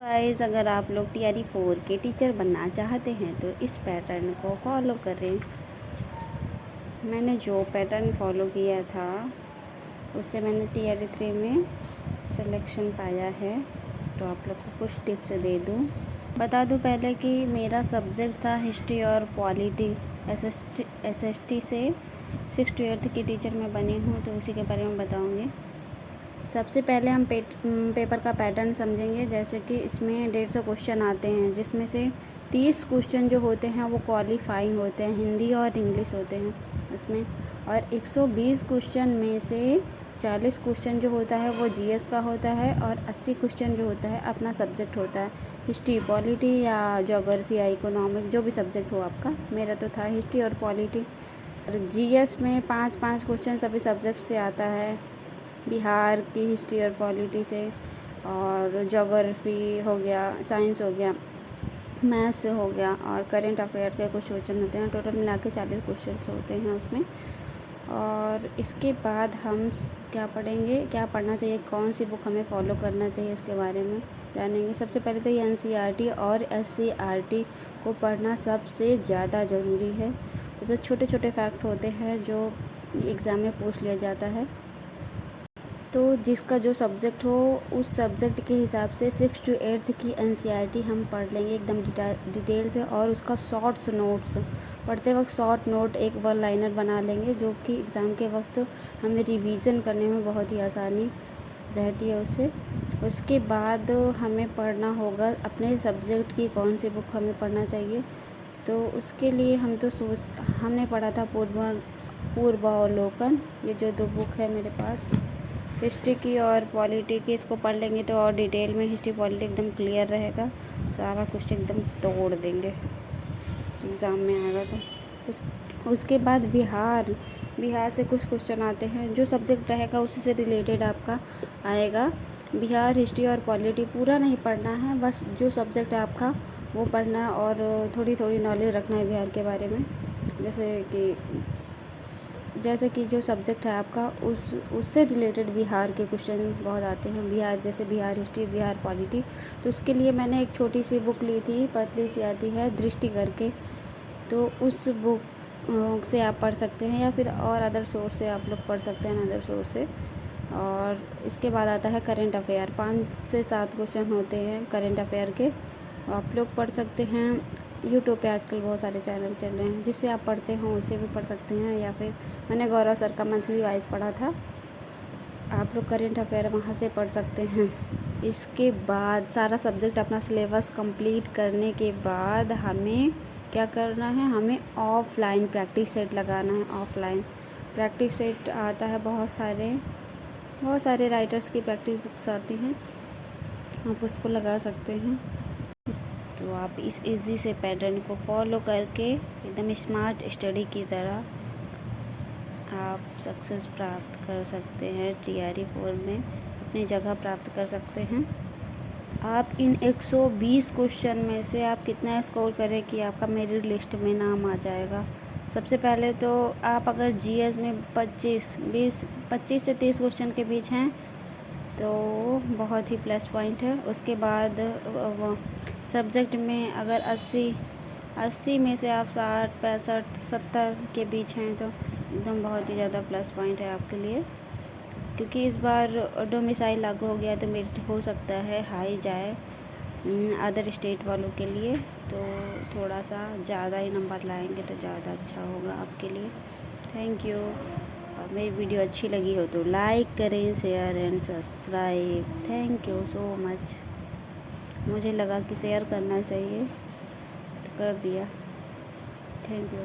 Guys, अगर आप लोग टीआरई 4 के टीचर बनना चाहते हैं तो इस पैटर्न को फॉलो करें। मैंने जो पैटर्न फॉलो किया था उससे मैंने टीआरई 3 में सिलेक्शन पाया है, तो आप लोग को कुछ टिप्स दे दूं। बता दूं पहले कि मेरा सब्जेक्ट था हिस्ट्री और पॉलिटी। एसएसटी से 6 to 8 की टीचर मैं बनी हूँ, तो उसी के बारे में बताऊँगी। सबसे पहले हम पेपर का पैटर्न समझेंगे। जैसे कि इसमें 150 क्वेश्चन आते हैं, जिसमें से 30 क्वेश्चन जो होते हैं वो क्वालिफाइंग होते हैं, हिंदी और इंग्लिश होते हैं उसमें। और 120 क्वेश्चन में से 40 क्वेश्चन जो होता है वो जीएस का होता है, और 80 क्वेश्चन जो होता है अपना सब्जेक्ट होता है, हिस्ट्री, पॉलिटी या ज्योग्राफी या इकोनॉमिक, जो भी सब्जेक्ट हो आपका। मेरा तो था हिस्ट्री और पॉलिटी। और जीएस में 5-5 क्वेश्चन सभी सब्जेक्ट से आता है, बिहार की हिस्ट्री और पॉलिटी से, और ज्योग्राफी हो गया, साइंस हो गया, मैथ्स से हो गया, और करंट अफेयर के कुछ क्वेश्चन होते हैं। टोटल मिला के 40 क्वेश्चन होते हैं उसमें। और इसके बाद हम क्या पढ़ेंगे, क्या पढ़ना चाहिए, कौन सी बुक हमें फॉलो करना चाहिए, इसके बारे में जानेंगे। सबसे पहले तो ये एनसीईआरटी और एससीईआरटी को पढ़ना सबसे ज़्यादा ज़रूरी है। तो छोटे छोटे फैक्ट होते हैं जो एग्ज़ाम में पूछ लिया जाता है, तो जिसका जो सब्जेक्ट हो उस सब्जेक्ट के हिसाब से 6 to 8 की एनसीईआरटी हम पढ़ लेंगे एकदम डिटेल से। और उसका शॉर्ट्स नोट्स पढ़ते वक्त शॉर्ट नोट एक वन लाइनर बना लेंगे, जो कि एग्ज़ाम के वक्त हमें रिवीजन करने में बहुत ही आसानी रहती है उससे। उसके बाद हमें पढ़ना होगा अपने सब्जेक्ट की कौन सी बुक हमें पढ़ना चाहिए। तो उसके लिए हमने पढ़ा था पूर्वावलोकन। ये जो 2 बुक है मेरे पास, हिस्ट्री की और पॉलिटी की, इसको पढ़ लेंगे तो और डिटेल में हिस्ट्री पॉलिटी एकदम क्लियर रहेगा, सारा क्वेश्चन एकदम तोड़ देंगे एग्ज़ाम में आएगा। तो उसके बाद बिहार से कुछ क्वेश्चन आते हैं, जो सब्जेक्ट रहेगा उसी से रिलेटेड आपका आएगा। बिहार हिस्ट्री और पॉलिटी पूरा नहीं पढ़ना है, बस जो सब्जेक्ट है आपका वो पढ़ना है, और थोड़ी थोड़ी नॉलेज रखना है बिहार के बारे में। जैसे कि जो सब्जेक्ट है आपका उससे रिलेटेड बिहार के क्वेश्चन बहुत आते हैं। Bihar history, Bihar polity. तो उसके लिए मैंने एक छोटी सी बुक ली थी, पतली सी आती है, दृष्टि करके। तो उस बुक से आप पढ़ सकते हैं, या फिर और अदर सोर्स से आप लोग पढ़ सकते हैं, अदर सोर्स से। और इसके बाद आता है करंट अफेयर। 5 से 7 क्वेश्चन होते हैं करंट अफेयर के, आप लोग पढ़ सकते हैं। यूट्यूब पे आजकल बहुत सारे चैनल चल रहे हैं, जिससे आप पढ़ते हो उससे भी पढ़ सकते हैं, या फिर मैंने गौरव सर का मंथली वाइज पढ़ा था, आप लोग करंट अफेयर वहाँ से पढ़ सकते हैं। इसके बाद सारा सब्जेक्ट अपना सिलेबस कंप्लीट करने के बाद हमें क्या करना है, हमें ऑफलाइन प्रैक्टिस सेट लगाना है। ऑफलाइन प्रैक्टिस सेट आता है, बहुत सारे राइटर्स की प्रैक्टिस बुक्स आती हैं, आप उसको लगा सकते हैं। तो आप इस इजी से पैटर्न को फॉलो करके एकदम स्मार्ट स्टडी की तरह आप सक्सेस प्राप्त कर सकते हैं, टीआरई 4 में अपनी जगह प्राप्त कर सकते हैं। आप इन 120 क्वेश्चन में से आप कितना स्कोर करें कि आपका मेरिट लिस्ट में नाम आ जाएगा। सबसे पहले तो आप अगर जीएस में 25 से 30 क्वेश्चन के बीच हैं तो बहुत ही प्लस पॉइंट है। उसके बाद सब्जेक्ट में अगर 80 में से आप 60, 65, 70 के बीच हैं तो एकदम बहुत ही ज़्यादा प्लस पॉइंट है आपके लिए, क्योंकि इस बार डोमिसाइल लागू हो गया, तो मेरिट हो सकता है हाई जाए अदर स्टेट वालों के लिए। तो थोड़ा सा ज़्यादा ही नंबर लाएंगे तो ज़्यादा अच्छा होगा आपके लिए। Thank you. और मेरी वीडियो अच्छी लगी हो तो लाइक करें, share and subscribe. Thank you so much. मुझे लगा कि शेयर करना चाहिए तो कर दिया। Thank you.